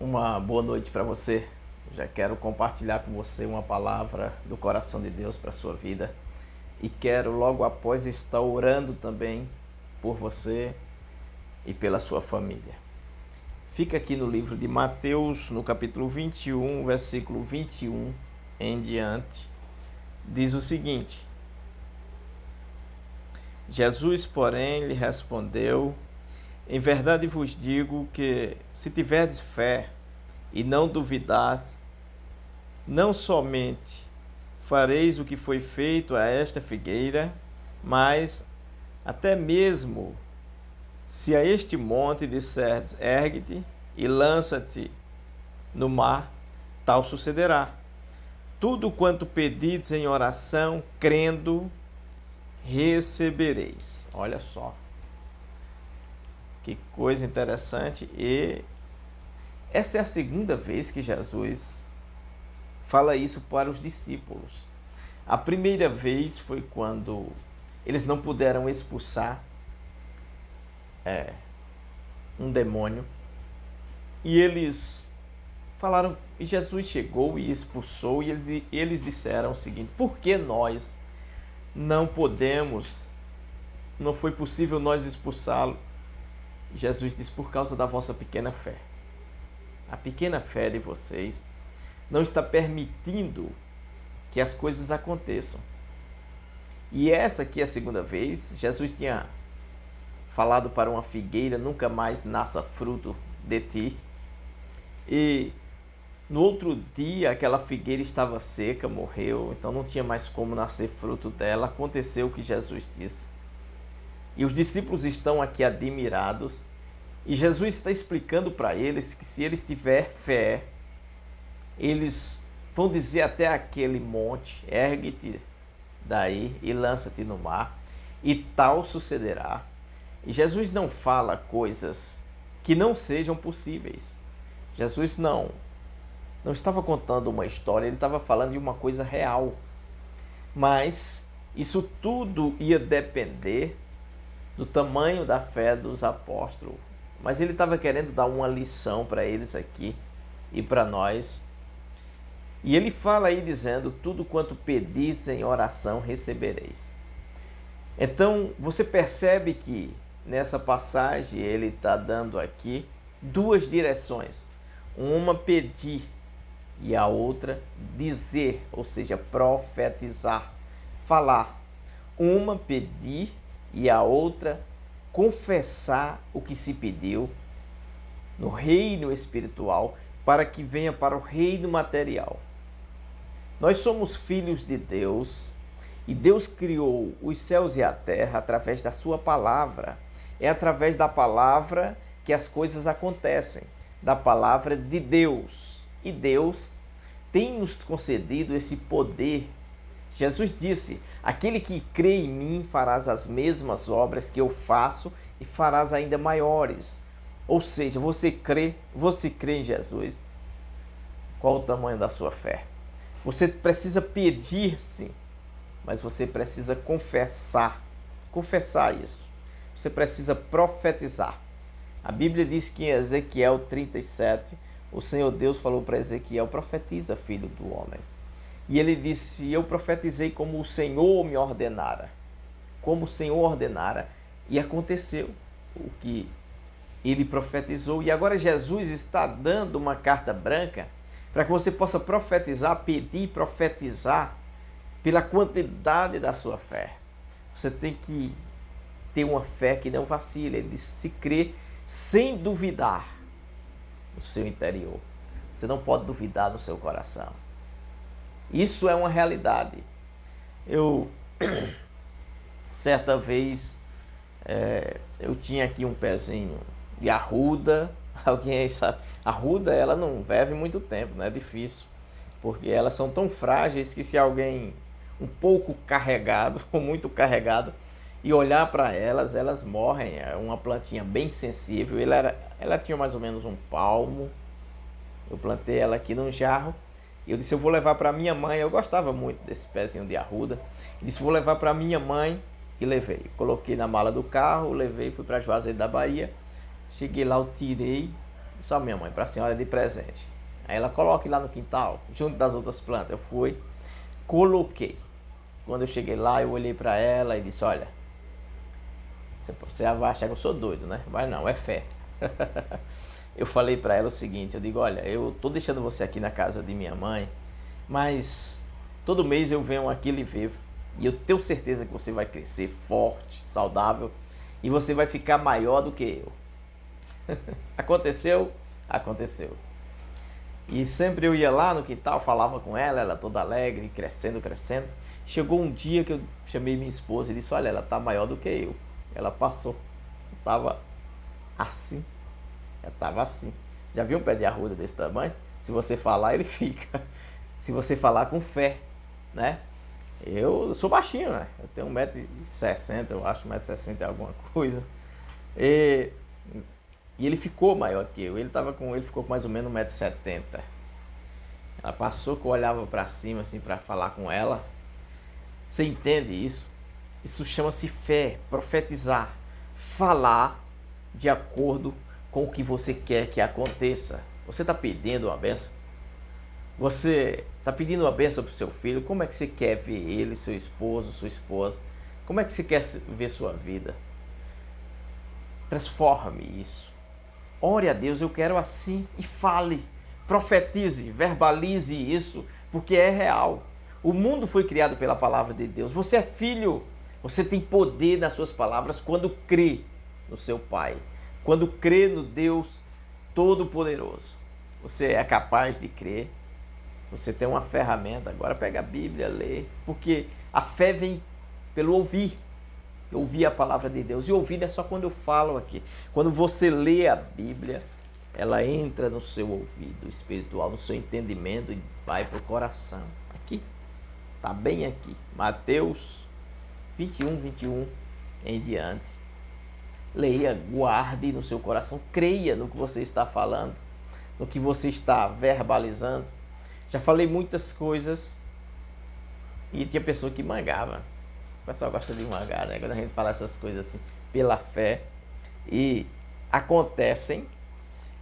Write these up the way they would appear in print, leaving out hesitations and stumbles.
Uma boa noite para você. Já quero compartilhar com você uma palavra do coração de Deus para a sua vida. E quero logo após estar orando também por você e pela sua família. Fica aqui no livro de Mateus, no capítulo 21, versículo 21 em diante. Diz o seguinte: Jesus, porém, lhe respondeu: em verdade vos digo que, se tiverdes fé e não duvidardes, não somente fareis o que foi feito a esta figueira, mas até mesmo se a este monte disserdes, ergue-te e lança-te no mar, tal sucederá. Tudo quanto pedides em oração, crendo, recebereis. Olha só. Que coisa interessante. E essa é a segunda vez que Jesus fala isso para os discípulos. A primeira vez foi quando eles não puderam expulsar um demônio. E eles falaram, e Jesus chegou e expulsou, e eles disseram o seguinte: por que nós não podemos, não foi possível nós expulsá-lo? Jesus diz: por causa da vossa pequena fé. A pequena fé de vocês não está permitindo que as coisas aconteçam. E essa aqui é a segunda vez. Jesus tinha falado para uma figueira: nunca mais nasça fruto de ti. E no outro dia aquela figueira estava seca, morreu, então não tinha mais como nascer fruto dela. Aconteceu o que Jesus disse. E os discípulos estão aqui admirados. E Jesus está explicando para eles que se eles tiverem fé, eles vão dizer até aquele monte: ergue-te daí e lança-te no mar, e tal sucederá. E Jesus não fala coisas que não sejam possíveis. Jesus não estava contando uma história, ele estava falando de uma coisa real. Mas isso tudo ia depender do tamanho da fé dos apóstolos. Mas ele estava querendo dar uma lição para eles aqui e para nós. E ele fala aí dizendo: tudo quanto pedis em oração recebereis. Então você percebe que nessa passagem ele está dando aqui duas direções. Uma pedir e a outra dizer, ou seja, profetizar, falar. Uma pedir e a outra confessar o que se pediu no reino espiritual para que venha para o reino material. Nós somos filhos de Deus e Deus criou os céus e a terra através da sua palavra. É através da palavra que as coisas acontecem, da palavra de Deus. E Deus tem nos concedido esse poder. Jesus disse: aquele que crê em mim farás as mesmas obras que eu faço e farás ainda maiores. Ou seja, você crê em Jesus. Qual o tamanho da sua fé? Você precisa pedir, sim, mas você precisa confessar isso. Você precisa profetizar. A Bíblia diz que em Ezequiel 37, o Senhor Deus falou para Ezequiel: profetiza, filho do homem. E ele disse: eu profetizei como o Senhor me ordenara. Como o Senhor ordenara. E aconteceu o que ele profetizou. E agora Jesus está dando uma carta branca para que você possa profetizar, pedir, profetizar pela quantidade da sua fé. Você tem que ter uma fé que não vacila. Ele disse: se crer sem duvidar no seu interior. Você não pode duvidar no seu coração. Isso é uma realidade. Eu, certa vez, eu tinha aqui um pezinho de arruda. Alguém aí sabe? Arruda, ela não vive muito tempo, né? É difícil. Porque elas são tão frágeis que se alguém um pouco carregado, ou muito carregado, e olhar para elas, elas morrem. É uma plantinha bem sensível. Ela tinha mais ou menos um palmo. Eu plantei ela aqui num jarro. E eu disse: eu vou levar para minha mãe. Eu gostava muito desse pezinho de arruda. Eu disse: vou levar para minha mãe. E levei. Coloquei na mala do carro, levei, fui para Juazeiro da Bahia. Cheguei lá, eu tirei. Disse, ó, minha mãe, para a senhora de presente. Aí ela, coloque lá no quintal, junto das outras plantas. Eu fui, coloquei. Quando eu cheguei lá, eu olhei para ela e disse, olha, você vai achar que eu sou doido, né? Mas não, é fé. Eu falei para ela o seguinte, eu digo, olha, eu tô deixando você aqui na casa de minha mãe, mas todo mês eu venho aqui lhe ver e eu tenho certeza que você vai crescer forte, saudável e você vai ficar maior do que eu. Aconteceu? Aconteceu. E sempre eu ia lá no quintal, falava com ela, ela toda alegre, crescendo, crescendo. Chegou um dia que eu chamei minha esposa e disse, olha, ela tá maior do que eu. Ela passou, estava assim. Já estava assim. Já viu um pé de arruda desse tamanho? Se você falar, ele fica. Se você falar com fé, né? Eu sou baixinho, né? Eu tenho 1,60 m, eu acho, 1,60 m e alguma coisa. E ele ficou maior que eu. Ele ficou com mais ou menos 1,70 m. Ela passou que eu olhava para cima, assim, para falar com ela. Você entende isso? Isso chama-se fé, profetizar. Falar de acordo com o que você quer que aconteça. Você está pedindo uma bênção? Você está pedindo uma bênção para o seu filho? Como é que você quer ver ele, seu esposo, sua esposa? Como é que você quer ver sua vida? Transforme isso. Ore a Deus, eu quero assim, e fale, profetize, verbalize isso, porque é real. O mundo foi criado pela palavra de Deus. Você é filho, você tem poder nas suas palavras quando crê no seu Pai. Quando crê no Deus Todo-Poderoso, você é capaz de crer, você tem uma ferramenta, agora pega a Bíblia, lê, porque a fé vem pelo ouvir a palavra de Deus, e ouvir não é só quando eu falo aqui, quando você lê a Bíblia, ela entra no seu ouvido espiritual, no seu entendimento e vai para o coração, aqui, está bem aqui, Mateus 21 em diante. Leia, guarde no seu coração, creia no que você está falando, no que você está verbalizando. Já falei muitas coisas e tinha pessoa que mangava. O pessoal gosta de mangar, né? Quando a gente fala essas coisas assim, pela fé. E acontecem.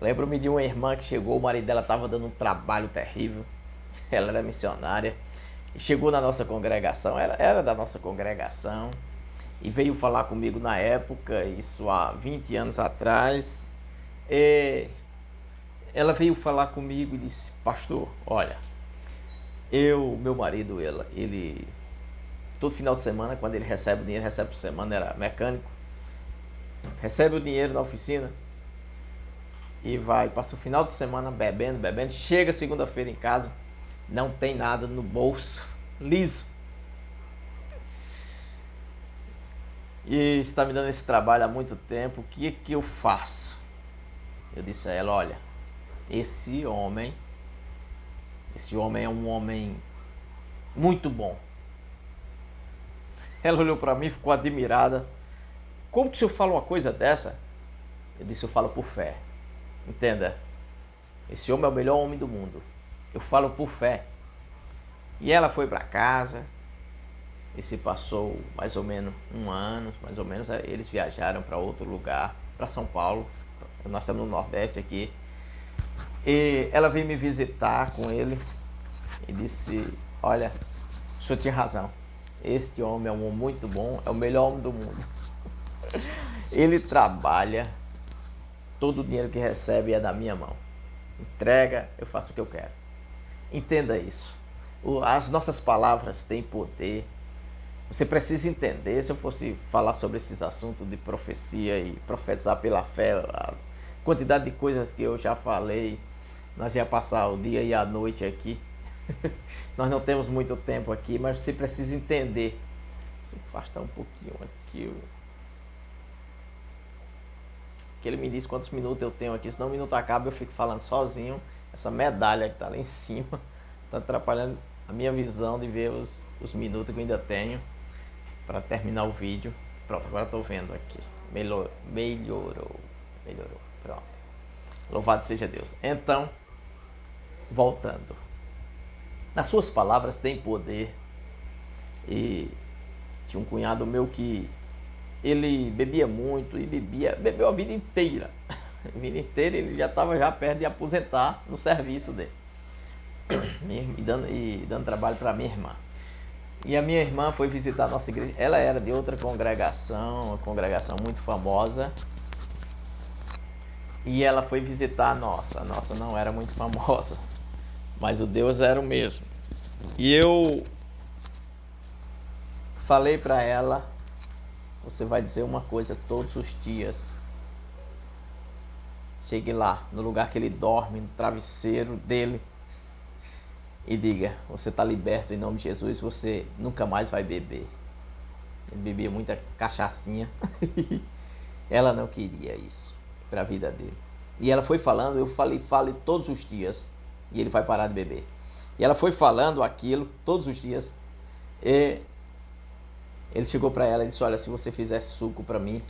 Lembro-me de uma irmã que chegou, o marido dela estava dando um trabalho terrível. Ela era missionária. E chegou na nossa congregação, era da nossa congregação. E veio falar comigo na época, isso há 20 anos atrás. Ela veio falar comigo e disse, pastor, olha, meu marido, ele todo final de semana, quando ele recebe o dinheiro, recebe por semana, era mecânico, recebe o dinheiro na oficina e passa o final de semana bebendo, chega segunda-feira em casa, não tem nada no bolso, liso. E está me dando esse trabalho há muito tempo, o que eu faço? Eu disse a ela, olha, esse homem é um homem muito bom. Ela olhou para mim e ficou admirada. Como que o senhor fala uma coisa dessa? Eu disse, eu falo por fé. Entenda, esse homem é o melhor homem do mundo. Eu falo por fé. E ela foi para casa. E se passou mais ou menos um ano, mais ou menos, eles viajaram para outro lugar, para São Paulo. Nós estamos no Nordeste aqui. E ela veio me visitar com ele e disse, olha, o senhor tinha razão. Este homem é um homem muito bom, é o melhor homem do mundo. Ele trabalha, todo o dinheiro que recebe é da minha mão. Entrega, eu faço o que eu quero. Entenda isso. As nossas palavras têm poder. Você precisa entender, se eu fosse falar sobre esses assuntos de profecia e profetizar pela fé, a quantidade de coisas que eu já falei, nós ia passar o dia e a noite aqui. Nós não temos muito tempo aqui, mas você precisa entender. Se eu afastar um pouquinho aqui, que ele me diz quantos minutos eu tenho aqui, senão o minuto acaba eu fico falando sozinho. Essa medalha que está lá em cima está atrapalhando a minha visão de ver os minutos que eu ainda tenho para terminar o vídeo. Pronto, agora estou vendo aqui. Melhorou. Pronto. Louvado seja Deus. Então, voltando. Nas suas palavras tem poder. E tinha um cunhado meu que ele bebia muito e bebeu a vida inteira. A vida inteira ele já estava já perto de aposentar no serviço dele. E dando trabalho para minha irmã. E a minha irmã foi visitar a nossa igreja. Ela era de outra congregação, uma congregação muito famosa. E ela foi visitar a nossa. A nossa não era muito famosa, mas o Deus era o mesmo. E eu falei para ela: você vai dizer uma coisa todos os dias. Chegue lá, no lugar que ele dorme, no travesseiro dele, e diga: você está liberto em nome de Jesus, você nunca mais vai beber. Ele bebia muita cachaçinha. Ela não queria isso para a vida dele. E ela foi falando, eu falei, fale todos os dias, e ele vai parar de beber. E ela foi falando aquilo todos os dias, e ele chegou para ela e disse: olha, se você fizer suco para mim,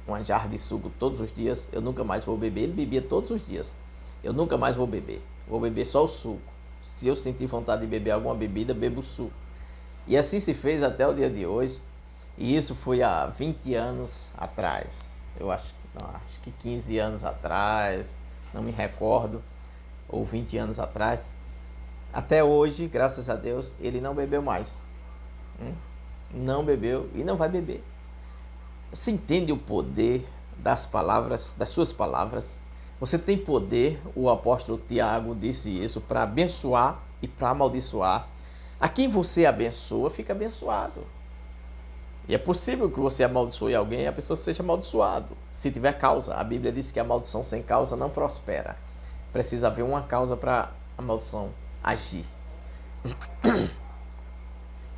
uma jarra de suco todos os dias, eu nunca mais vou beber. Ele bebia todos os dias. Eu nunca mais vou beber só o suco. Se eu sentir vontade de beber alguma bebida, bebo suco. E assim se fez até o dia de hoje. E isso foi há 20 anos atrás. Eu acho que 15 anos atrás, não me recordo, ou 20 anos atrás. Até hoje, graças a Deus, ele não bebeu mais. Não bebeu e não vai beber. Você entende o poder das palavras, das suas palavras? Você tem poder, o apóstolo Tiago disse isso, para abençoar e para amaldiçoar. A quem você abençoa, fica abençoado. E é possível que você amaldiçoe alguém e a pessoa seja amaldiçoada. Se tiver causa, a Bíblia diz que a maldição sem causa não prospera. Precisa haver uma causa para a maldição agir.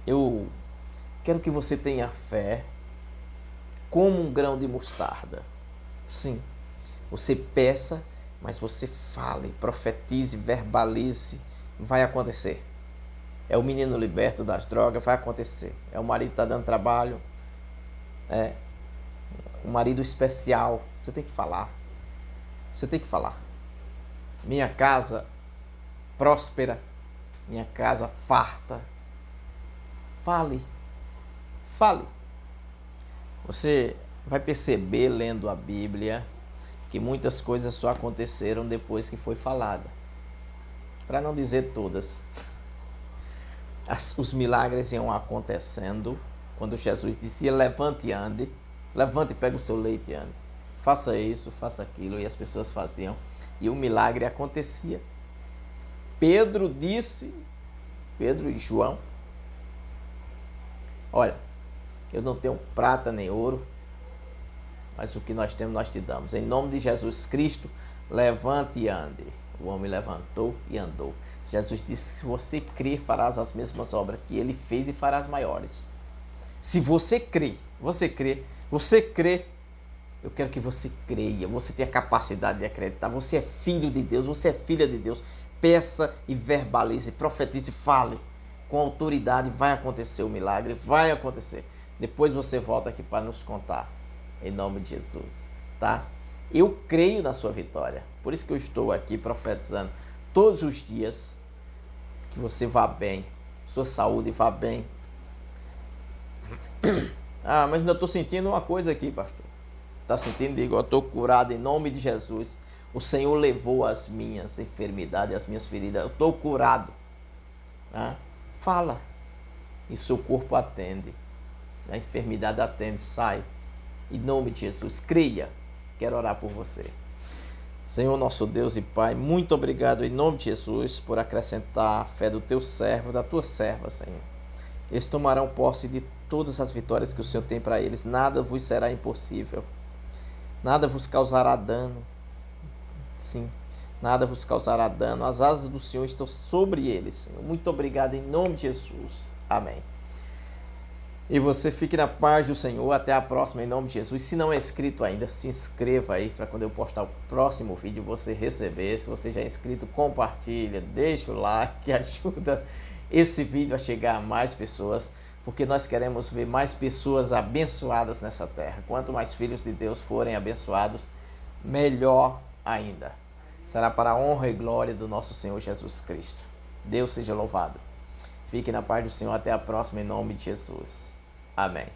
Eu quero que você tenha fé como um grão de mostarda. Sim, você peça, mas você fale, profetize, verbalize, vai acontecer. É o menino liberto das drogas, vai acontecer. É o marido que está dando trabalho, é um marido especial. Você tem que falar. Você tem que falar. Minha casa próspera, minha casa farta. Fale. Fale. Você vai perceber, lendo a Bíblia, que muitas coisas só aconteceram depois que foi falada. Para não dizer todas. Os milagres iam acontecendo quando Jesus dizia: levante e ande. Levante e pega o seu leite e ande. Faça isso, faça aquilo. E as pessoas faziam. E o milagre acontecia. Pedro disse, Pedro e João: olha, eu não tenho prata nem ouro, mas o que nós temos nós te damos. Em nome de Jesus Cristo, levante e ande. O homem levantou e andou. Jesus disse: se você crer, farás as mesmas obras que ele fez e farás maiores. Se você crê, eu quero que você creia, você tenha a capacidade de acreditar. Você é filho de Deus, você é filha de Deus. Peça e verbalize, profetize, fale. Com autoridade vai acontecer o milagre, vai acontecer. Depois você volta aqui para nos contar, em nome de Jesus, tá? Eu creio na sua vitória, por isso que eu estou aqui profetizando todos os dias que você vá bem, sua saúde vá bem. Ah, mas ainda estou sentindo uma coisa aqui, pastor. Está sentindo? Digo, eu estou curado em nome de Jesus. O Senhor levou as minhas enfermidades, as minhas feridas. Eu estou curado. Ah, fala. E o seu corpo atende. A enfermidade atende, sai. Em nome de Jesus, creia. Quero orar por você. Senhor, nosso Deus e Pai, muito obrigado em nome de Jesus por acrescentar a fé do teu servo, da tua serva, Senhor. Eles tomarão posse de todas as vitórias que o Senhor tem para eles. Nada vos será impossível. Nada vos causará dano. Sim, nada vos causará dano. As asas do Senhor estão sobre eles, Senhor. Muito obrigado em nome de Jesus. Amém. E você fique na paz do Senhor. Até a próxima em nome de Jesus. Se não é inscrito ainda, se inscreva aí para quando eu postar o próximo vídeo você receber. Se você já é inscrito, compartilha, deixa o like, que ajuda esse vídeo a chegar a mais pessoas, porque nós queremos ver mais pessoas abençoadas nessa terra. Quanto mais filhos de Deus forem abençoados, melhor ainda. Será para a honra e glória do nosso Senhor Jesus Cristo. Deus seja louvado. Fique na paz do Senhor. Até a próxima em nome de Jesus. Amém.